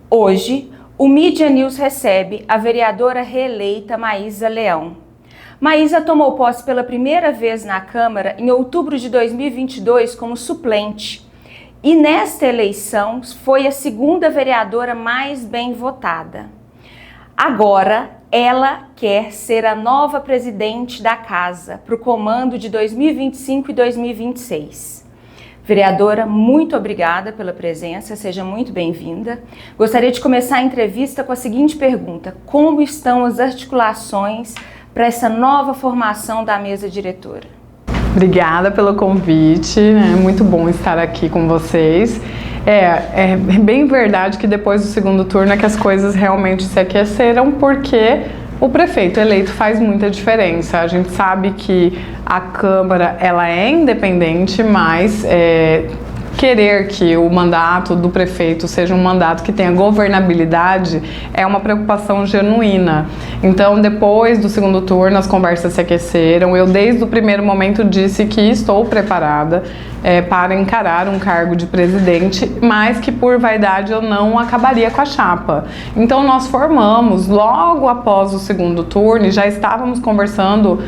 Hoje, o Mídia News recebe a vereadora reeleita Maísa Leão. Maísa tomou posse pela primeira vez na Câmara em outubro de 2022 como suplente e nesta eleição foi a segunda vereadora mais bem votada. Agora, ela quer ser a nova presidente da Casa para o comando de 2025 e 2026. Vereadora, muito obrigada pela presença, seja muito bem-vinda. Gostaria de começar a entrevista com a seguinte pergunta: como estão as articulações para essa nova formação da mesa diretora? Obrigada pelo convite, é muito bom estar aqui com vocês. É bem verdade que depois do segundo turno é que as coisas realmente se aqueceram, porque o prefeito eleito faz muita diferença. A gente sabe que a Câmara ela é independente, mas querer que o mandato do prefeito seja um mandato que tenha governabilidade é uma preocupação genuína. Então, depois do segundo turno, as conversas se aqueceram. Eu, desde o primeiro momento, disse que estou preparada para encarar um cargo de presidente, mas que por vaidade eu não acabaria com a chapa. Então, nós formamos, logo após o segundo turno, e já estávamos conversando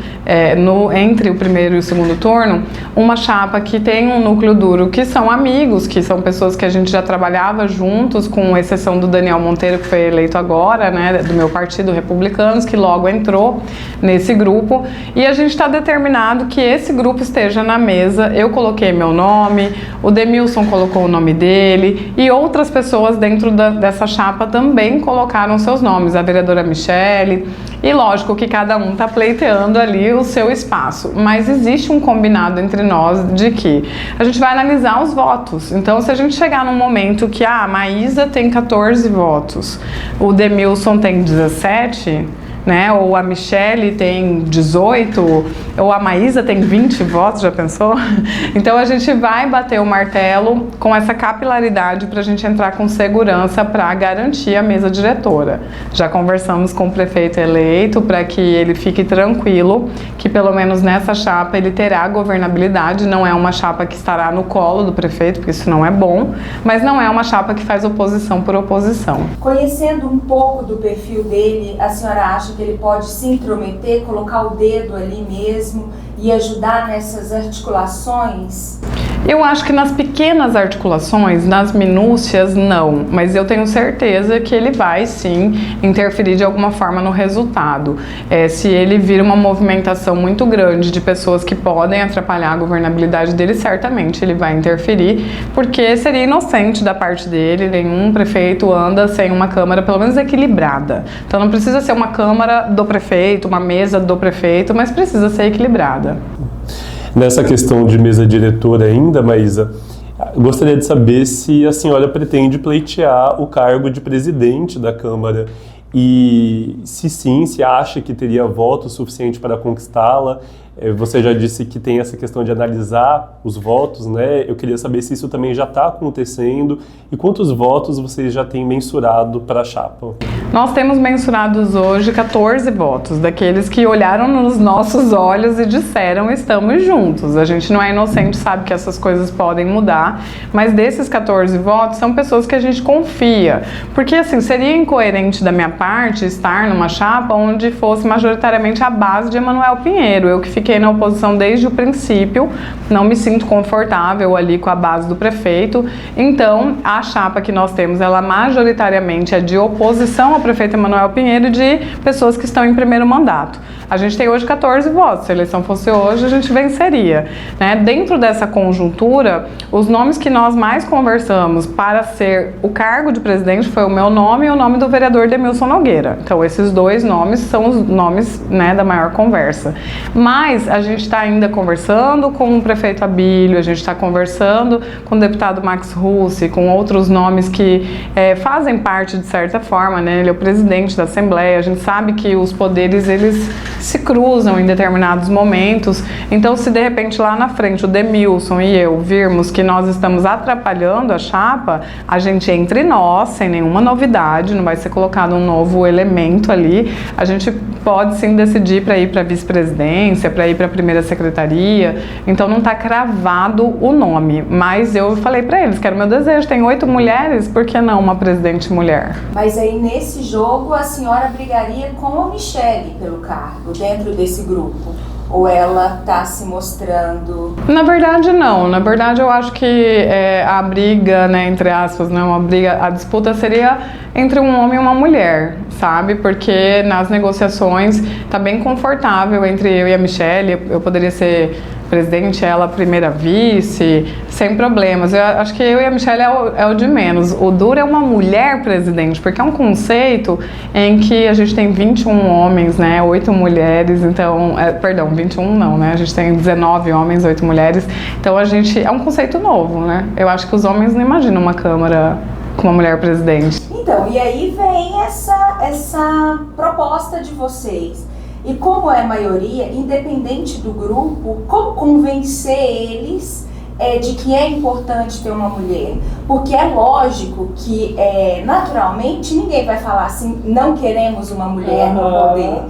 entre o primeiro e o segundo turno, uma chapa que tem um núcleo duro, que são amigos, que são pessoas que a gente já trabalhava juntos, com exceção do Daniel Monteiro, que foi eleito agora, né, do meu partido, Republicanos, que logo entrou nesse grupo, e a gente está determinado que esse grupo esteja na mesa. Eu coloquei meu nome, o Demilson colocou o nome dele, e outras pessoas dentro dessa chapa também colocaram seus nomes, a vereadora Michele, e lógico que cada um está pleiteando ali o seu espaço, mas existe um combinado entre nós de que a gente vai analisar os votos. Então, se a gente chegar num momento que a Maísa tem 14 votos, o Demilson tem 17, né, ou a Michele tem 18, ou a Maísa tem 20 votos, já pensou? Então a gente vai bater o martelo com essa capilaridade para a gente entrar com segurança para garantir a mesa diretora. Já conversamos com o prefeito eleito para que ele fique tranquilo, que pelo menos nessa chapa ele terá governabilidade. Não é uma chapa que estará no colo do prefeito, porque isso não é bom, mas não é uma chapa que faz oposição por oposição. Conhecendo um pouco do perfil dele, a senhora acha que ele pode se intrometer, colocar o dedo ali mesmo e ajudar nessas articulações? Eu acho que nas pequenas articulações, nas minúcias, não. Mas eu tenho certeza que ele vai, sim, interferir de alguma forma no resultado. Se ele vir uma movimentação muito grande de pessoas que podem atrapalhar a governabilidade dele, certamente ele vai interferir, porque seria inocente da parte dele. Nenhum prefeito anda sem uma Câmara, pelo menos, equilibrada. Então não precisa ser uma Câmara do prefeito, uma mesa do prefeito, mas precisa ser equilibrada. Nessa questão de mesa diretora ainda, Maísa, gostaria de saber se a senhora pretende pleitear o cargo de presidente da Câmara e, se sim, se acha que teria voto suficiente para conquistá-la. Você já disse que tem essa questão de analisar os votos, né? Eu queria saber se isso também já está acontecendo e quantos votos vocês já têm mensurado para a chapa. Nós temos mensurados hoje 14 votos, daqueles que olharam nos nossos olhos e disseram: estamos juntos. A gente não é inocente, sabe que essas coisas podem mudar, mas desses 14 votos são pessoas que a gente confia, porque assim, seria incoerente da minha parte estar numa chapa onde fosse majoritariamente a base de Emanuel Pinheiro. Eu que fiquei na oposição desde o princípio, não me sinto confortável ali com a base do prefeito. Então, a chapa que nós temos, ela majoritariamente é de oposição ao prefeito Emanuel Pinheiro e de pessoas que estão em primeiro mandato. A gente tem hoje 14 votos, se a eleição fosse hoje, a gente venceria, né? Dentro dessa conjuntura, os nomes que nós mais conversamos para ser o cargo de presidente foi o meu nome e o nome do vereador Demilson Nogueira. Então, esses dois nomes são os nomes, né, da maior conversa. Mas a gente está ainda conversando com o prefeito Abílio, a gente está conversando com o deputado Max Russi, com outros nomes que fazem parte, de certa forma, né? ele é o presidente da Assembleia, a gente sabe que os poderes, eles se cruzam em determinados momentos, então se de repente lá na frente o Demilson e eu virmos que nós estamos atrapalhando a chapa, a gente entre nós, sem nenhuma novidade, não vai ser colocado um novo elemento ali, a gente pode sim decidir para ir para a vice-presidência, para ir para a primeira secretaria, então não está cravado o nome, mas eu falei para eles que era o meu desejo, tem 8 mulheres, por que não uma presidente mulher? Mas aí nesse jogo a senhora brigaria com a Michelle pelo cargo, dentro desse grupo? Ou ela está se mostrando... Na verdade, não. Na verdade, eu acho que a briga, né, entre aspas, né, uma briga, a disputa seria entre um homem e uma mulher, sabe? Porque nas negociações tá bem confortável entre eu e a Michelle. Eu poderia ser presidente, ela primeira vice, sem problemas. Eu acho que eu e a Michelle é o de menos. O duro é uma mulher presidente, porque é um conceito em que a gente tem 21 homens, né, 8 mulheres, então, perdão, 21 não, né, a gente tem 19 homens, 8 mulheres, então a gente, é um conceito novo, né, eu acho que os homens não imaginam uma Câmara com uma mulher presidente. Então, e aí vem essa proposta de vocês. E como é a maioria, independente do grupo, como convencer eles de que é importante ter uma mulher? Porque é lógico que, naturalmente, ninguém vai falar assim, não queremos uma mulher no poder.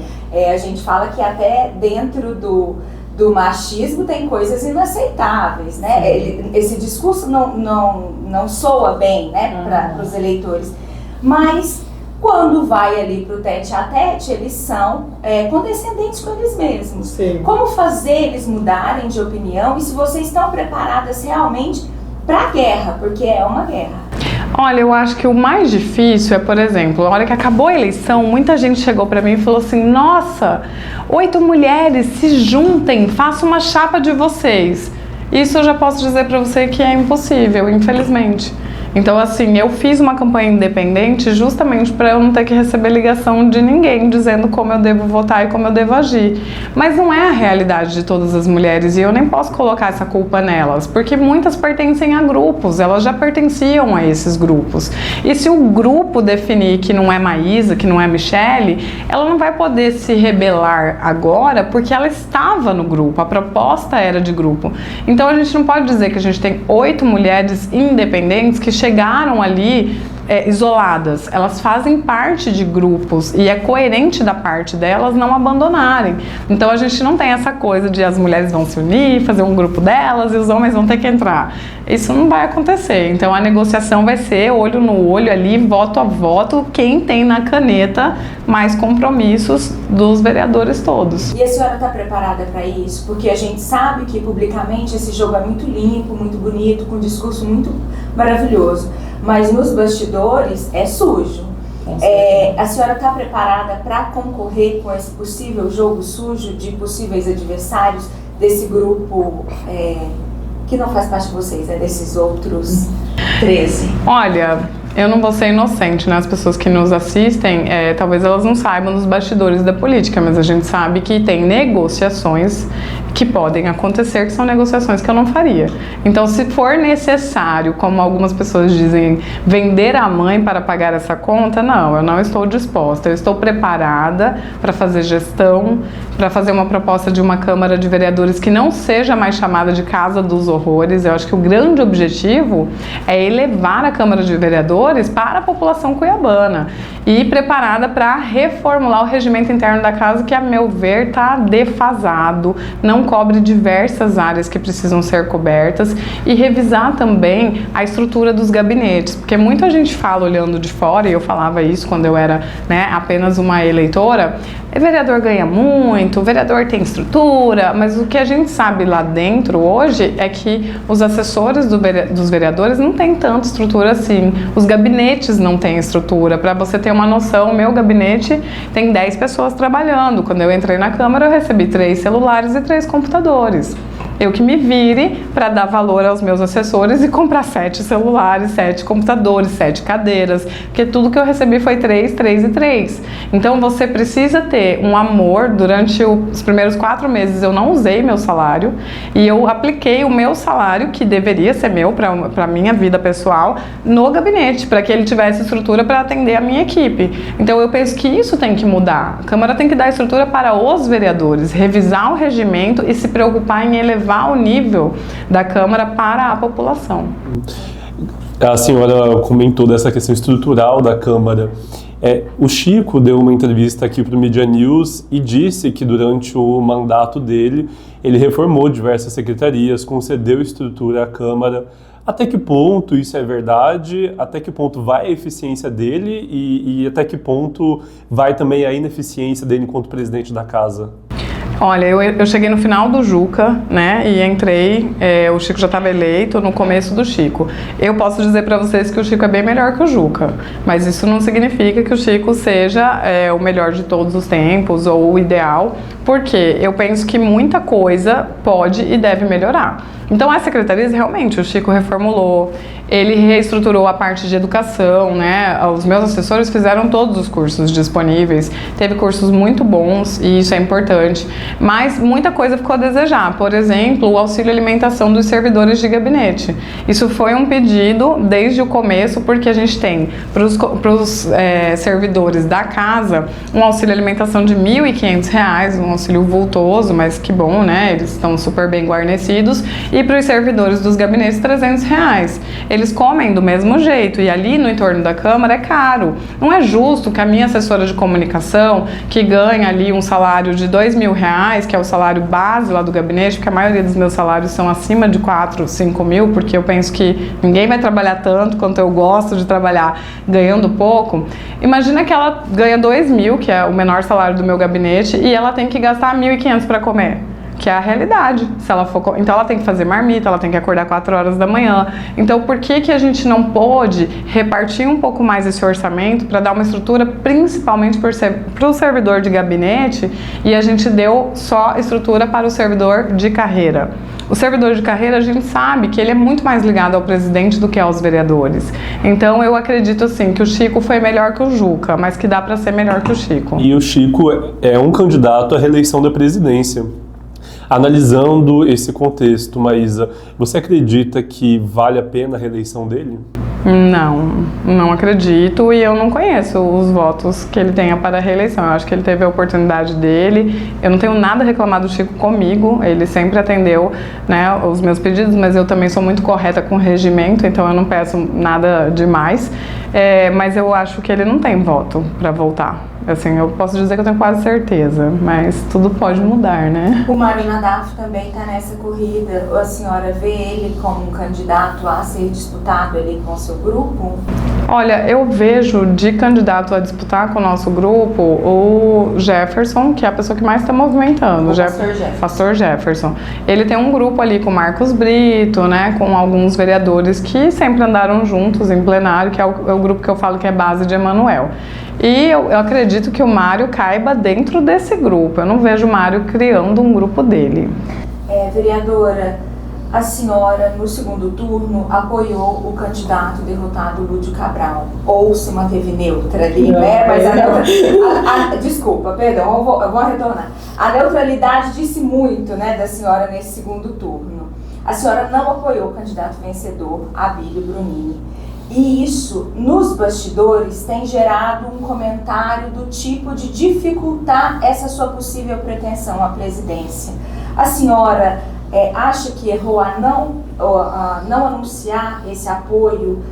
A gente fala que até dentro do machismo tem coisas inaceitáveis, né? Esse discurso não soa bem, né, para os eleitores. Mas quando vai ali para o tete-a-tete, eles são condescendentes com eles mesmos. Sim. Como fazer eles mudarem de opinião e se vocês estão preparadas realmente para a guerra, porque é uma guerra? Olha, eu acho que o mais difícil é, por exemplo, na hora que acabou a eleição, muita gente chegou para mim e falou assim, nossa, 8 mulheres, se juntem, façam uma chapa de vocês. Isso eu já posso dizer para você que é impossível, infelizmente. Então, assim, eu fiz uma campanha independente justamente para eu não ter que receber ligação de ninguém dizendo como eu devo votar e como eu devo agir. Mas não é a realidade de todas as mulheres e eu nem posso colocar essa culpa nelas, porque muitas pertencem a grupos, elas já pertenciam a esses grupos. E se o grupo definir que não é Maísa, que não é Michelle, ela não vai poder se rebelar agora porque ela estava no grupo, a proposta era de grupo. Então, a gente não pode dizer que a gente tem 8 mulheres independentes que chegaram ali isoladas, elas fazem parte de grupos e é coerente da parte delas não abandonarem. Então a gente não tem essa coisa de as mulheres vão se unir, fazer um grupo delas e os homens vão ter que entrar. Isso não vai acontecer. Então a negociação vai ser olho no olho ali, voto a voto, quem tem na caneta mais compromissos dos vereadores todos. E a senhora está preparada para isso? Porque a gente sabe que publicamente esse jogo é muito limpo, muito bonito, com um discurso muito maravilhoso. Mas nos bastidores é sujo. A senhora está preparada para concorrer com esse possível jogo sujo de possíveis adversários desse grupo que não faz parte de vocês, desses outros 13? Olha, eu não vou ser inocente, né? As pessoas que nos assistem, talvez elas não saibam dos bastidores da política, mas a gente sabe que tem negociações que podem acontecer, que são negociações que eu não faria. Então, se for necessário, como algumas pessoas dizem, vender a mãe para pagar essa conta, não, eu não estou disposta. Eu estou preparada para fazer gestão, para fazer uma proposta de uma Câmara de Vereadores que não seja mais chamada de Casa dos Horrores. Eu acho que o grande objetivo é elevar a Câmara de Vereadores para a população cuiabana e preparada para reformular o regimento interno da casa, que, a meu ver, está defasado, não cobre diversas áreas que precisam ser cobertas, e revisar também a estrutura dos gabinetes, porque muita gente fala olhando de fora, e eu falava isso quando eu era, né, apenas uma eleitora, o vereador ganha muito, o vereador tem estrutura, mas o que a gente sabe lá dentro hoje é que os assessores dos vereadores não têm tanta estrutura assim, os gabinetes não têm estrutura. Para você ter uma noção, o meu gabinete tem 10 pessoas trabalhando. Quando eu entrei na Câmara, eu recebi 3 celulares e 3 computadores. eu que me vire para dar valor aos meus assessores e comprar 7 celulares, 7 computadores, 7 cadeiras, porque tudo que eu recebi foi 3, 3 e 3. Então você precisa ter um amor. Durante os primeiros 4 meses eu não usei meu salário e eu apliquei o meu salário, que deveria ser meu para minha vida pessoal, no gabinete, para que ele tivesse estrutura para atender a minha equipe. Então eu penso que isso tem que mudar. A Câmara tem que dar estrutura para os vereadores, revisar o regimento e se preocupar em elevar o nível da Câmara para a população. A senhora comentou dessa questão estrutural da Câmara. O Chico deu uma entrevista aqui para o Media News e disse que durante o mandato dele, ele reformou diversas secretarias, concedeu estrutura à Câmara. Até que ponto isso é verdade? Até que ponto vai a eficiência dele e até que ponto vai também a ineficiência dele enquanto presidente da casa? Olha, eu cheguei no final do Juca, né, e entrei, o Chico já estava eleito no começo do Chico. Eu posso dizer para vocês que o Chico é bem melhor que o Juca, mas isso não significa que o Chico seja o melhor de todos os tempos ou o ideal, porque eu penso que muita coisa pode e deve melhorar. Então, as secretarias, realmente, o Chico reformulou, ele reestruturou a parte de educação, né? Os meus assessores fizeram todos os cursos disponíveis, teve cursos muito bons e isso é importante, mas muita coisa ficou a desejar. Por exemplo, o auxílio alimentação dos servidores de gabinete. Isso foi um pedido desde o começo, porque a gente tem para os servidores da casa um auxílio alimentação de R$ 1.500, um auxílio vultoso, mas que bom, né? Eles estão super bem guarnecidos. E para os servidores dos gabinetes, R$ 300. Eles comem do mesmo jeito e ali no entorno da Câmara é caro. Não é justo que a minha assessora de comunicação, que ganha ali um salário de R$ 2.000, que é o salário base lá do gabinete, porque a maioria dos meus salários são acima de 4, 5 mil, porque eu penso que ninguém vai trabalhar tanto quanto eu gosto de trabalhar ganhando pouco. Imagina que ela ganha 2.000, que é o menor salário do meu gabinete, e ela tem que gastar 1.500 para comer. Que é a realidade. Se ela for, então ela tem que fazer marmita, ela tem que acordar 4 horas da manhã. Então por que a gente não pode repartir um pouco mais esse orçamento para dar uma estrutura principalmente para o servidor de gabinete e a gente deu só estrutura para o servidor de carreira? O servidor de carreira, a gente sabe que ele é muito mais ligado ao presidente do que aos vereadores. Então eu acredito assim que o Chico foi melhor que o Juca, mas que dá para ser melhor que o Chico. E o Chico é um candidato à reeleição da presidência. Analisando esse contexto, Maísa, você acredita que vale a pena a reeleição dele? Não acredito e eu não conheço os votos que ele tenha para a reeleição. Eu acho que ele teve a oportunidade dele. Eu não tenho nada a reclamar do Chico comigo, ele sempre atendeu, né, os meus pedidos, mas eu também sou muito correta com o regimento, então eu não peço nada demais. Mas eu acho que ele não tem voto para voltar. Assim, eu posso dizer que eu tenho quase certeza, mas tudo pode mudar, né? O Mário Nadaf também está nessa corrida. A senhora vê ele como um candidato a ser disputado ali com o seu grupo? Olha, eu vejo de candidato a disputar com o nosso grupo o Jefferson, que é a pessoa que mais está movimentando. Pastor Jefferson. Ele tem um grupo ali com o Marcos Brito, né, com alguns vereadores que sempre andaram juntos em plenário, que é o grupo que eu falo que é base de Emanuel. E eu acredito que o Mário caiba dentro desse grupo. Eu não vejo o Mário criando um grupo dele. Vereadora, a senhora, no segundo turno, apoiou o candidato derrotado Lúdio Cabral. Ou se manteve neutra ali, né? Mas desculpa, perdão, eu vou retornar. A neutralidade disse muito, né, da senhora nesse segundo turno. A senhora não apoiou o candidato vencedor, Abílio Brunini. E isso, nos bastidores, tem gerado um comentário do tipo de dificultar essa sua possível pretensão à presidência. A senhora acha que errou a não anunciar esse apoio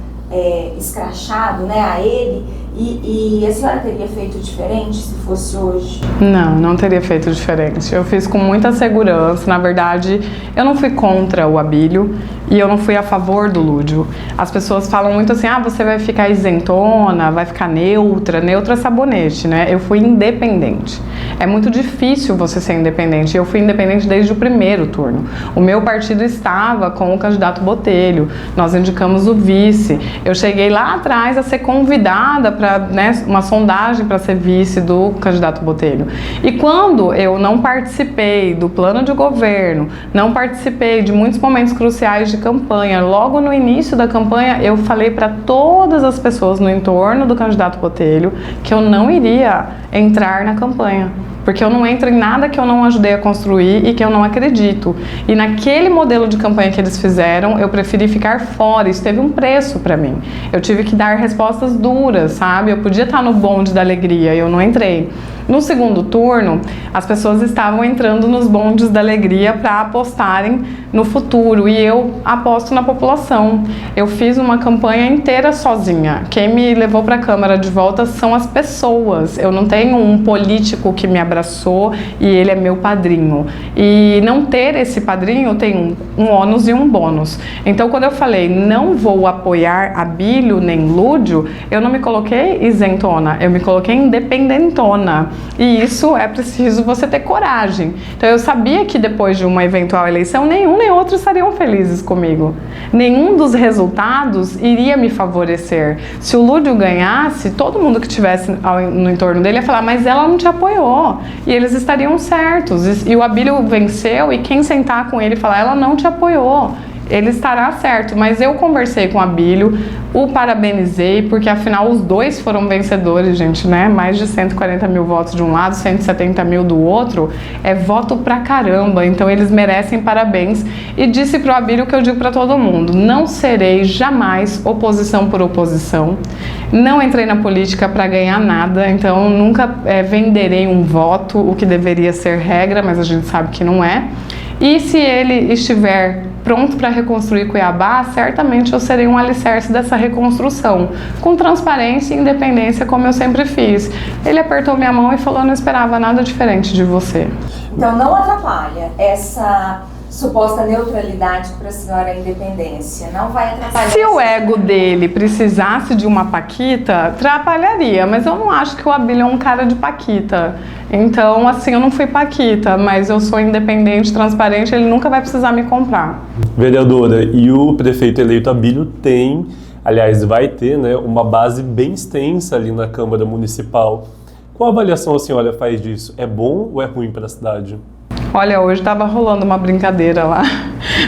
escrachado, né, a ele? E a senhora teria feito diferente se fosse hoje? Não teria feito diferente. Eu fiz com muita segurança. Na verdade, eu não fui contra o Abílio e eu não fui a favor do Lúdio. As pessoas falam muito assim, você vai ficar isentona, vai ficar neutra. Neutra é sabonete, né? Eu fui independente. É muito difícil você ser independente. Eu fui independente desde o primeiro turno. O meu partido estava com o candidato Botelho. Nós indicamos o vice. Eu cheguei lá atrás a ser convidada para para, né, uma sondagem para ser vice do candidato Botelho. E quando eu não participei do plano de governo, não participei de muitos momentos cruciais de campanha, logo no início da campanha eu falei para todas as pessoas no entorno do candidato Botelho que eu não iria entrar na campanha, porque eu não entro em nada que eu não ajudei a construir e que eu não acredito. E naquele modelo de campanha que eles fizeram, eu preferi ficar fora. Isso teve um preço para mim. Eu tive que dar respostas duras, sabe? Eu podia estar no bonde da alegria e eu não entrei. No segundo turno, as pessoas estavam entrando nos bondes da alegria para apostarem no futuro, e eu aposto na população. Eu fiz uma campanha inteira sozinha. Quem me levou para a Câmara de volta são as pessoas. Eu não tenho um político que me abraçou e ele é meu padrinho. E não ter esse padrinho tem um ônus e um bônus. Então, quando eu falei não vou apoiar Abílio nem Lúdio, eu não me coloquei isentona, eu me coloquei independentona. E isso é preciso você ter coragem. Então eu sabia que depois de uma eventual eleição, nenhum nem outro estariam felizes comigo. Nenhum dos resultados iria me favorecer. Se o Lúdio ganhasse, todo mundo que estivesse no entorno dele ia falar, mas ela não te apoiou. E eles estariam certos. E o Abílio venceu, e quem sentar com ele e falar, ela não te apoiou, ele estará certo. Mas eu conversei com o Abílio, o parabenizei, porque afinal os dois foram vencedores, gente, né? Mais de 140 mil votos de um lado, 170 mil do outro, é voto pra caramba, então eles merecem parabéns. E disse pro Abílio o que eu digo pra todo mundo, não serei jamais oposição por oposição, não entrei na política para ganhar nada, então nunca venderei um voto, o que deveria ser regra, mas a gente sabe que não é. E se ele estiver pronto para reconstruir Cuiabá, certamente eu serei um alicerce dessa reconstrução, com transparência e independência, como eu sempre fiz. Ele apertou minha mão e falou, não esperava nada diferente de você. Então não atrapalha essa suposta neutralidade para a senhora independência, não vai atrapalhar. Se o ego dele precisasse de uma paquita, atrapalharia, mas eu não acho que o Abílio é um cara de paquita. Então, assim, eu não fui paquita, mas eu sou independente, transparente, ele nunca vai precisar me comprar. Vereadora, e o prefeito eleito Abílio tem, aliás, vai ter, né, uma base bem extensa ali na Câmara Municipal. Qual avaliação a senhora faz disso? É bom ou é ruim para a cidade? Olha, hoje estava rolando uma brincadeira lá.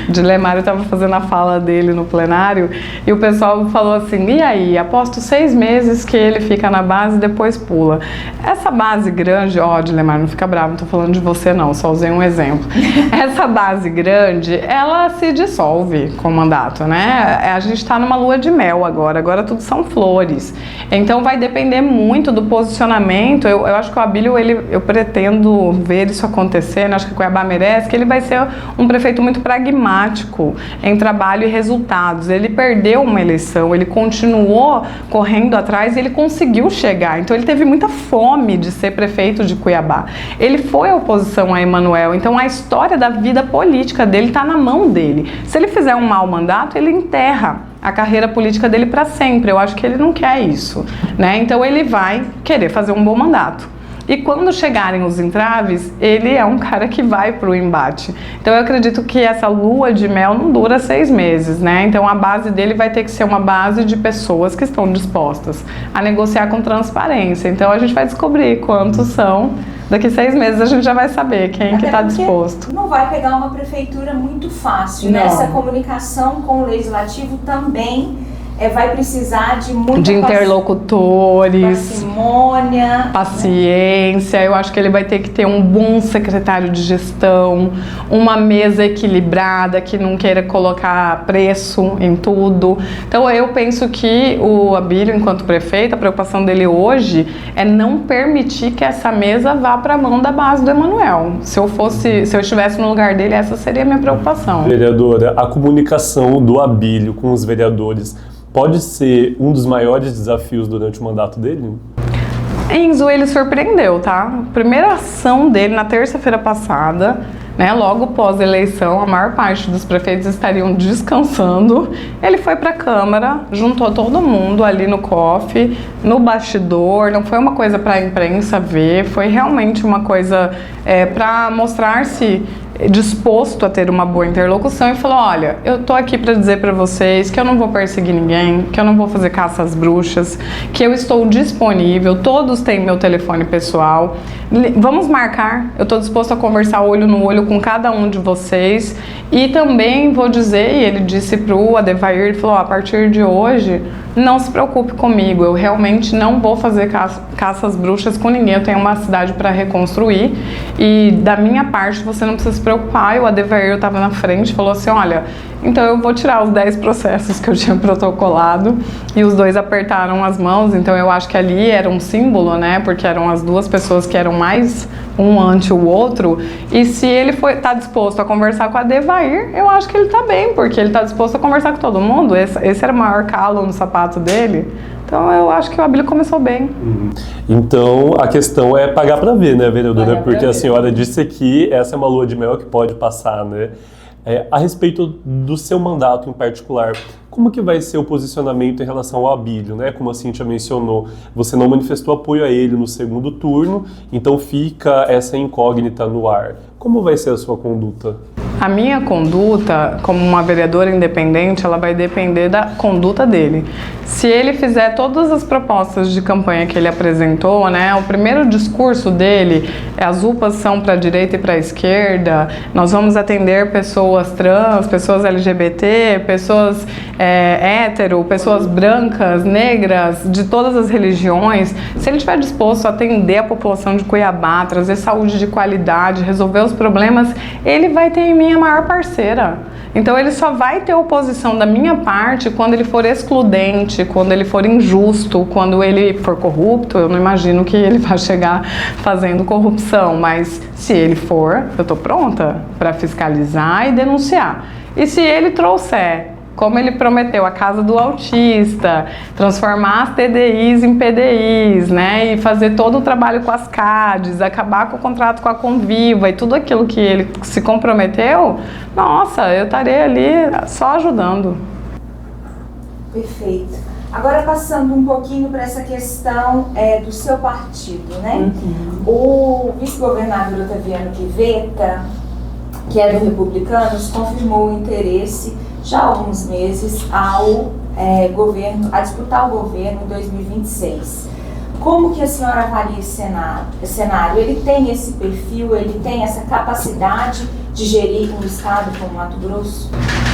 O Dilemário estava fazendo a fala dele no plenário e o pessoal falou assim, e aí, aposto 6 meses que ele fica na base e depois pula. Essa base grande, ó, Dilemário, não fica bravo, não tô falando de você não, só usei um exemplo. Essa base grande, ela se dissolve com o mandato, né? A gente tá numa lua de mel agora tudo são flores. Então vai depender muito do posicionamento. Eu acho que o Abílio, eu pretendo ver isso acontecer, né? Acho que Cuiabá merece, que ele vai ser um prefeito muito pragmático em trabalho e resultados. Ele perdeu uma eleição, ele continuou correndo atrás e ele conseguiu chegar. Então ele teve muita fome de ser prefeito de Cuiabá. Ele foi a oposição a Emanuel, então a história da vida política dele está na mão dele. Se ele fizer um mau mandato, ele enterra a carreira política dele para sempre. Eu acho que ele não quer isso, né? Então ele vai querer fazer um bom mandato. E quando chegarem os entraves, ele é um cara que vai para o embate. Então eu acredito que essa lua de mel não dura 6 meses, né? Então a base dele vai ter que ser uma base de pessoas que estão dispostas a negociar com transparência. Então a gente vai descobrir quantos são. Daqui 6 meses a gente já vai saber quem que está disposto. Não vai pegar uma prefeitura muito fácil, né? Essa comunicação com o legislativo também vai precisar de muita interlocutores, parcimônia, paciência. Eu acho que ele vai ter que ter um bom secretário de gestão, uma mesa equilibrada que não queira colocar preço em tudo. Então eu penso que o Abílio, enquanto prefeito, a preocupação dele hoje é não permitir que essa mesa vá para a mão da base do Emanuel. Se eu estivesse no lugar dele, essa seria a minha preocupação. Vereadora, a comunicação do Abílio com os vereadores pode ser um dos maiores desafios durante o mandato dele? Enzo, ele surpreendeu, tá? Primeira ação dele na terça-feira passada, né, logo pós-eleição, a maior parte dos prefeitos estariam descansando. Ele foi para a Câmara, juntou todo mundo ali no COF, no bastidor, não foi uma coisa para a imprensa ver, foi realmente uma coisa para mostrar-se disposto a ter uma boa interlocução e falou: olha, eu tô aqui para dizer para vocês que eu não vou perseguir ninguém, que eu não vou fazer caça às bruxas, que eu estou disponível, todos têm meu telefone pessoal, vamos marcar, eu estou disposto a conversar olho no olho com cada um de vocês. E também vou dizer, e ele disse pro Adevair, ele falou: a partir de hoje, não se preocupe comigo, eu realmente não vou fazer caça às bruxas com ninguém, eu tenho uma cidade para reconstruir e da minha parte você não precisa se preocupar. E o Adevair estava na frente, falou assim: olha, então eu vou tirar os 10 processos que eu tinha protocolado. E os dois apertaram as mãos, então eu acho que ali era um símbolo, né, porque eram as duas pessoas que eram mais um ante o outro. E se ele tá disposto a conversar com a Adevair, eu acho que ele tá bem, porque ele tá disposto a conversar com todo mundo. Esse era o maior calo no sapato dele. Então eu acho que o Abílio começou bem. Então a questão é pagar para ver, né, vereadora? Pagar Porque pra a senhora disse que essa é uma lua de mel que pode passar, né? A respeito do seu mandato em particular, como que vai ser o posicionamento em relação ao Abílio, né? Como a Cíntia mencionou, você não manifestou apoio a ele no segundo turno, então fica essa incógnita no ar. Como vai ser a sua conduta? A minha conduta, como uma vereadora independente, ela vai depender da conduta dele. Se ele fizer todas as propostas de campanha que ele apresentou, né, o primeiro discurso dele é: as UPAs são para a direita e para a esquerda, nós vamos atender pessoas trans, pessoas LGBT, pessoas hétero, pessoas brancas, negras, de todas as religiões. Se ele estiver disposto a atender a população de Cuiabá, trazer saúde de qualidade, resolver os problemas, ele vai ter em mim a maior parceira. Então ele só vai ter oposição da minha parte quando ele for excludente, quando ele for injusto, quando ele for corrupto. Eu não imagino que ele vai chegar fazendo corrupção, mas se ele for, eu tô pronta para fiscalizar e denunciar. E se ele trouxer, como ele prometeu, a casa do autista, transformar as TDIs em PDIs, né, e fazer todo o trabalho com as CADs, acabar com o contrato com a Conviva e tudo aquilo que ele se comprometeu, nossa, eu estarei ali só ajudando. Perfeito. Agora passando um pouquinho para essa questão do seu partido, né? O vice-governador Otaviano Pivetta, que é do Republicanos, confirmou o interesse já há alguns meses a disputar o governo em 2026. Como que a senhora avalia esse cenário? Ele tem esse perfil, ele tem essa capacidade de gerir um estado como Mato Grosso?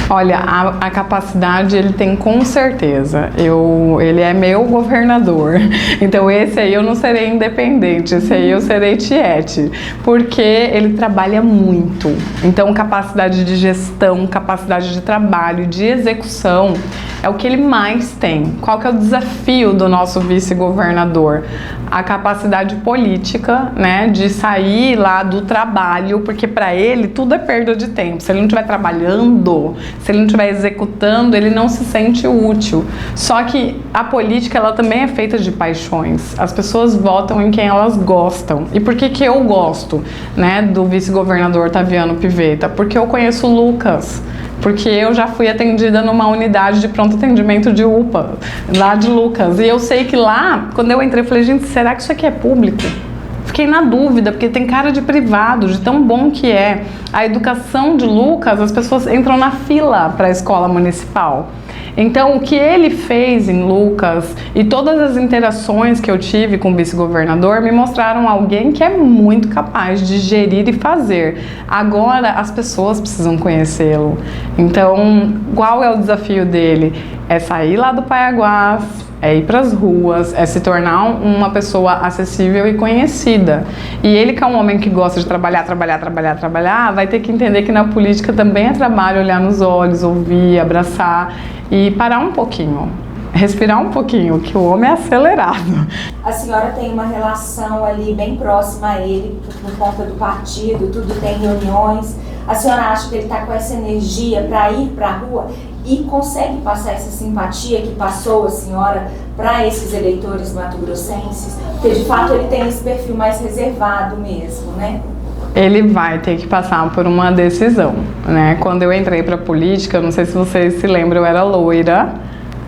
Olha, a capacidade ele tem com certeza. Ele é meu governador. Então esse aí eu não serei independente, esse aí eu serei tiete. Porque ele trabalha muito. Então capacidade de gestão, capacidade de trabalho, de execução é o que ele mais tem. Qual que é o desafio do nosso vice-governador? A capacidade política, né, de sair lá do trabalho, porque para ele tudo é perda de tempo. Se ele não estiver trabalhando, se ele não estiver executando, ele não se sente útil. Só que a política, ela também é feita de paixões. As pessoas votam em quem elas gostam. E por que que eu gosto, né, do vice-governador Otaviano Pivetta? Porque eu conheço o Lucas. Porque eu já fui atendida numa unidade de pronto atendimento de UPA, lá de Lucas. E eu sei que lá, quando eu entrei, eu falei: gente, será que isso aqui é público? Fiquei na dúvida, porque tem cara de privado, de tão bom que é. A educação de Lucas, as pessoas entram na fila para a escola municipal. Então, o que ele fez em Lucas e todas as interações que eu tive com o vice-governador me mostraram alguém que é muito capaz de gerir e fazer. Agora, as pessoas precisam conhecê-lo. Então, qual é o desafio dele? É sair lá do Paiaguás, é ir para as ruas, é se tornar uma pessoa acessível e conhecida. E ele, que é um homem que gosta de trabalhar, vai ter que entender que na política também é trabalho olhar nos olhos, ouvir, abraçar e parar um pouquinho, respirar um pouquinho, que o homem é acelerado. A senhora tem uma relação ali bem próxima a ele, por conta do partido, tudo tem reuniões. A senhora acha que ele está com essa energia para ir para a rua e consegue passar essa simpatia que passou a senhora para esses eleitores mato-grossenses? Porque de fato ele tem esse perfil mais reservado mesmo, né? Ele vai ter que passar por uma decisão, né? Quando eu entrei para a política, não sei se vocês se lembram, eu era loira,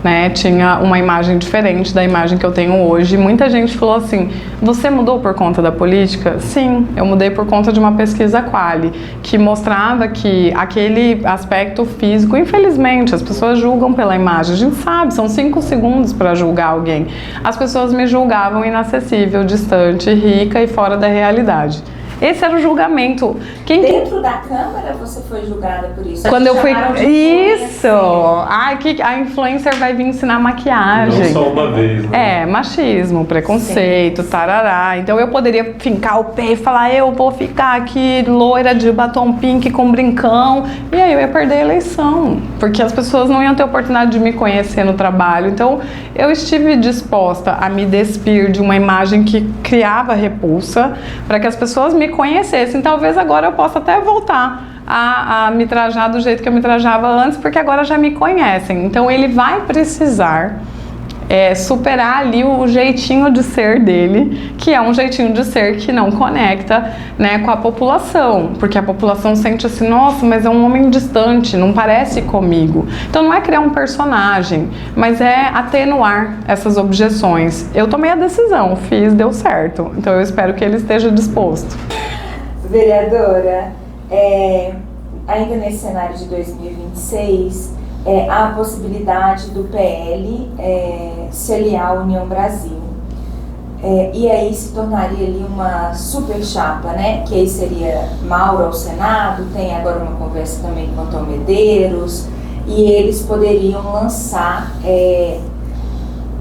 né, tinha uma imagem diferente da imagem que eu tenho hoje. Muita gente falou assim: você mudou por conta da política? Sim, eu mudei por conta de uma pesquisa Qualy, que mostrava que aquele aspecto físico, infelizmente, as pessoas julgam pela imagem. A gente sabe, são 5 segundos para julgar alguém. As pessoas me julgavam inacessível, distante, rica e fora da realidade. Esse era o julgamento. Dentro da Câmara você foi julgada por isso? Quando eu fui... Isso! Ai, que a influencer vai vir ensinar maquiagem. Não só uma vez, né? Machismo, preconceito, tarará. Então eu poderia fincar o pé e falar: eu vou ficar aqui loira de batom pink com brincão. E aí eu ia perder a eleição. Porque as pessoas não iam ter oportunidade de me conhecer no trabalho. Então eu estive disposta a me despir de uma imagem que criava repulsa para que as pessoas me conhecessem. Talvez agora eu possa até voltar a me trajar do jeito que eu me trajava antes, porque agora já me conhecem. Então ele vai precisar superar ali o jeitinho de ser dele, que é um jeitinho de ser que não conecta, né, com a população, porque a população sente assim: nossa, mas é um homem distante, não parece comigo. Então não é criar um personagem, mas é atenuar essas objeções. Eu tomei a decisão, fiz, deu certo, então eu espero que ele esteja disposto. Vereadora, ainda nesse cenário de 2026, há a possibilidade do PL se aliar à União Brasil. E aí se tornaria ali uma super chapa, né? Que aí seria Mauro ao Senado, tem agora uma conversa também com Antônio Medeiros, e eles poderiam lançar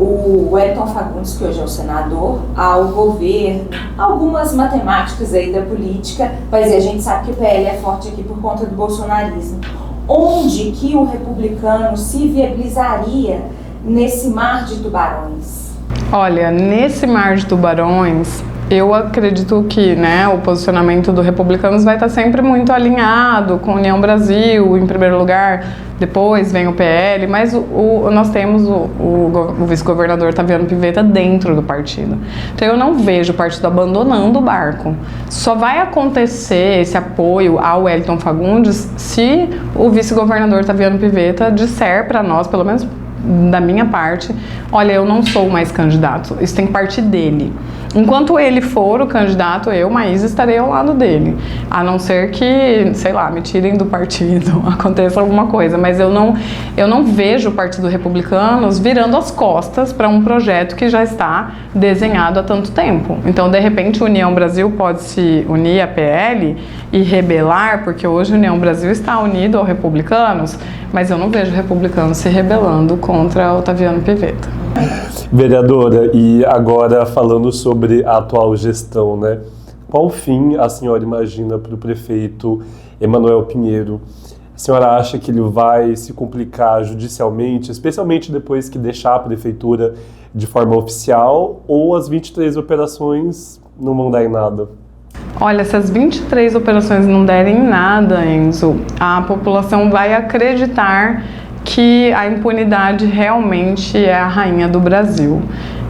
o Wellington Fagundes, que hoje é o senador, ao governo. Algumas matemáticas aí da política, mas a gente sabe que o PL é forte aqui por conta do bolsonarismo. Onde que o republicano se viabilizaria nesse mar de tubarões? Olha, nesse mar de tubarões, eu acredito que, né, o posicionamento do Republicanos vai estar sempre muito alinhado com a União Brasil, em primeiro lugar, depois vem o PL, mas nós temos o vice-governador Taviano Pivetta dentro do partido. Então eu não vejo o partido abandonando o barco. Só vai acontecer esse apoio ao Wellington Fagundes se o vice-governador Taviano Pivetta disser para nós, pelo menos da minha parte: olha, eu não sou mais candidato, isso tem que partir dele. Enquanto ele for o candidato, eu, Maísa, estarei ao lado dele. A não ser que, sei lá, me tirem do partido, aconteça alguma coisa. Mas eu não vejo o Partido Republicanos virando as costas para um projeto que já está desenhado há tanto tempo. Então, de repente, a União Brasil pode se unir à PL e rebelar, porque hoje a União Brasil está unido ao Republicanos, mas eu não vejo o Republicanos se rebelando contra o Taviano Pivetta. Vereadora, e agora falando sobre a atual gestão, né? Qual fim a senhora imagina para o prefeito Emanuel Pinheiro? A senhora acha que ele vai se complicar judicialmente, especialmente depois que deixar a prefeitura de forma oficial, ou as 23 operações não vão dar em nada? Olha, se as 23 operações não derem nada, Enzo, a população vai acreditar que a impunidade realmente é a rainha do Brasil.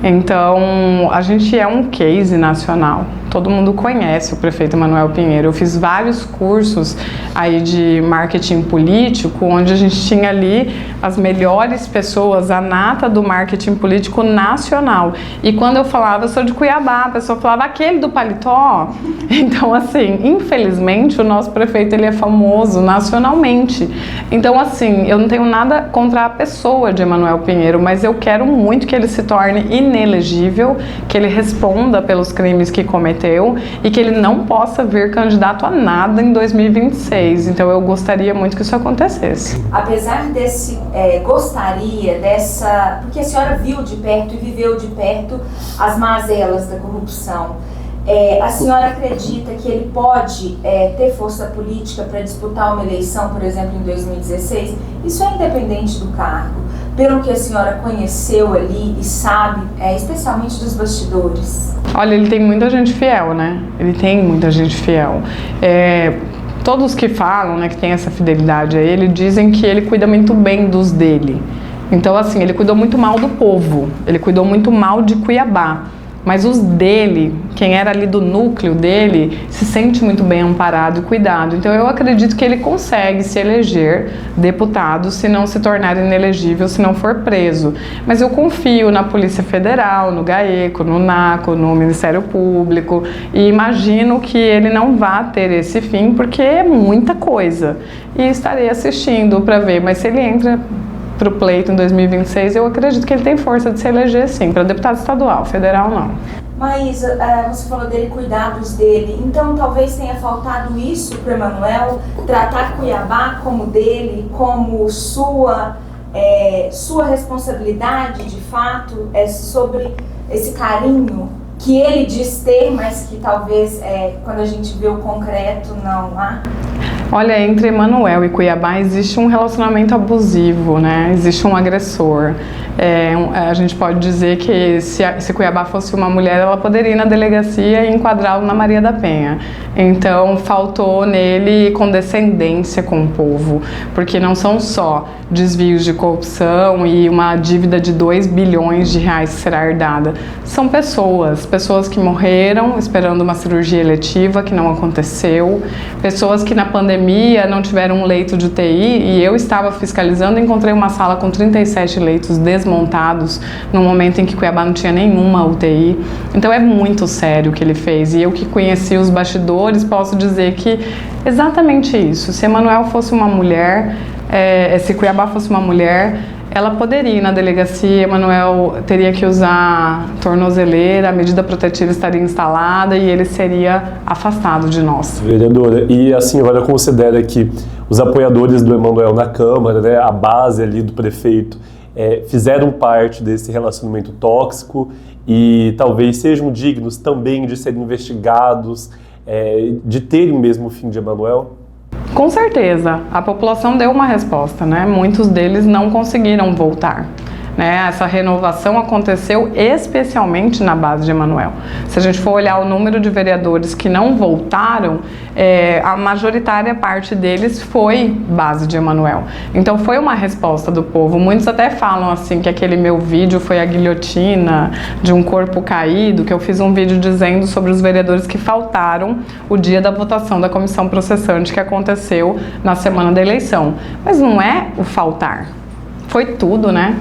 Então, a gente é um case nacional. Todo mundo conhece o prefeito Emanuel Pinheiro. Eu fiz vários cursos aí de marketing político, onde a gente tinha ali as melhores pessoas, a nata do marketing político nacional. E quando eu falava: eu sou de Cuiabá, a pessoa falava: aquele do paletó. Então, assim, infelizmente, o nosso prefeito, ele é famoso nacionalmente. Então, assim, eu não tenho nada contra a pessoa de Emanuel Pinheiro, mas eu quero muito que ele se torne inelegível, que ele responda pelos crimes que cometeu e que ele não possa vir candidato a nada em 2026. Então eu gostaria muito que isso acontecesse. Apesar desse, gostaria dessa, porque a senhora viu de perto e viveu de perto as mazelas da corrupção, a senhora acredita que ele pode ter força política para disputar uma eleição, por exemplo, em 2016? Isso é independente do cargo, pelo que a senhora conheceu ali e sabe, especialmente dos bastidores? Olha, ele tem muita gente fiel, né? Ele tem muita gente fiel. Todos que falam, né, que tem essa fidelidade a ele, dizem que ele cuida muito bem dos dele. Então, assim, ele cuidou muito mal do povo, ele cuidou muito mal de Cuiabá. mas os dele, quem era ali do núcleo dele, se sente muito bem amparado e cuidado. Então eu acredito que ele consegue se eleger deputado se não se tornar inelegível, se não for preso. Mas eu confio na Polícia Federal, no GAECO, no NACO, no Ministério Público, e imagino que ele não vá ter esse fim, porque é muita coisa. E estarei assistindo para ver, mas se ele entra para o pleito em 2026, eu acredito que ele tem força de se eleger sim, para deputado estadual, federal não. Maísa, você falou dele, cuidados dele, então talvez tenha faltado isso para o Emanuel, tratar Cuiabá como dele, como sua responsabilidade de fato, sobre esse carinho que ele diz ter, mas que talvez quando a gente vê o concreto não há? Olha, entre Emanuel e Cuiabá existe um relacionamento abusivo, né? Existe um agressor. A gente pode dizer que se Cuiabá fosse uma mulher, ela poderia ir na delegacia e enquadrá-lo na Maria da Penha. Então, faltou nele condescendência com o povo, porque não são só desvios de corrupção e uma dívida de 2 bilhões de reais que será herdada. São pessoas que morreram esperando uma cirurgia eletiva que não aconteceu, pessoas que na pandemia não tiveram um leito de UTI, e eu estava fiscalizando e encontrei uma sala com 37 leitos desmontados no momento em que Cuiabá não tinha nenhuma UTI. Então é muito sério o que ele fez, e eu que conheci os bastidores posso dizer que exatamente isso. Se Emanuel fosse uma mulher, se Cuiabá fosse uma mulher, ela poderia ir na delegacia, Emanuel teria que usar tornozeleira, a medida protetiva estaria instalada e ele seria afastado de nós. Vereadora, e a senhora considera que os apoiadores do Emanuel na Câmara, né, a base ali do prefeito, fizeram parte desse relacionamento tóxico e talvez sejam dignos também de serem investigados, de terem o mesmo fim de Emanuel? Com certeza, a população deu uma resposta, né? Muitos deles não conseguiram voltar. Essa renovação aconteceu especialmente na base de Emanuel. Se a gente for olhar o número de vereadores que não voltaram, a majoritária parte deles foi base de Emanuel. Então foi uma resposta do povo. Muitos até falam assim que aquele meu vídeo foi a guilhotina de um corpo caído, que eu fiz um vídeo dizendo sobre os vereadores que faltaram o dia da votação da comissão processante que aconteceu na semana da eleição. Mas não é o faltar. Foi tudo, né?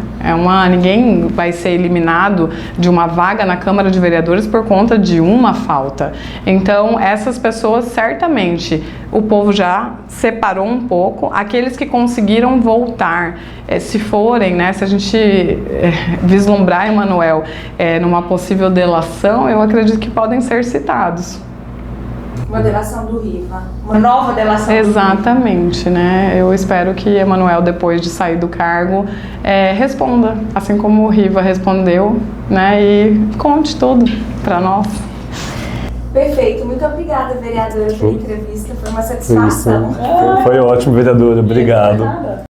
Ninguém vai ser eliminado de uma vaga na Câmara de Vereadores por conta de uma falta. Então, essas pessoas, certamente, o povo já separou um pouco. Aqueles que conseguiram voltar, se forem, né? Se a gente vislumbrar Emanuel numa possível delação, eu acredito que podem ser citados. Uma delação do Riva, uma nova delação Exatamente, do Riva. Né? Eu espero que Emanuel, depois de sair do cargo, responda, assim como o Riva respondeu, né? E conte tudo para nós. Perfeito, muito obrigada, vereadora, pela entrevista, foi uma satisfação. Foi ótimo, vereadora, obrigado.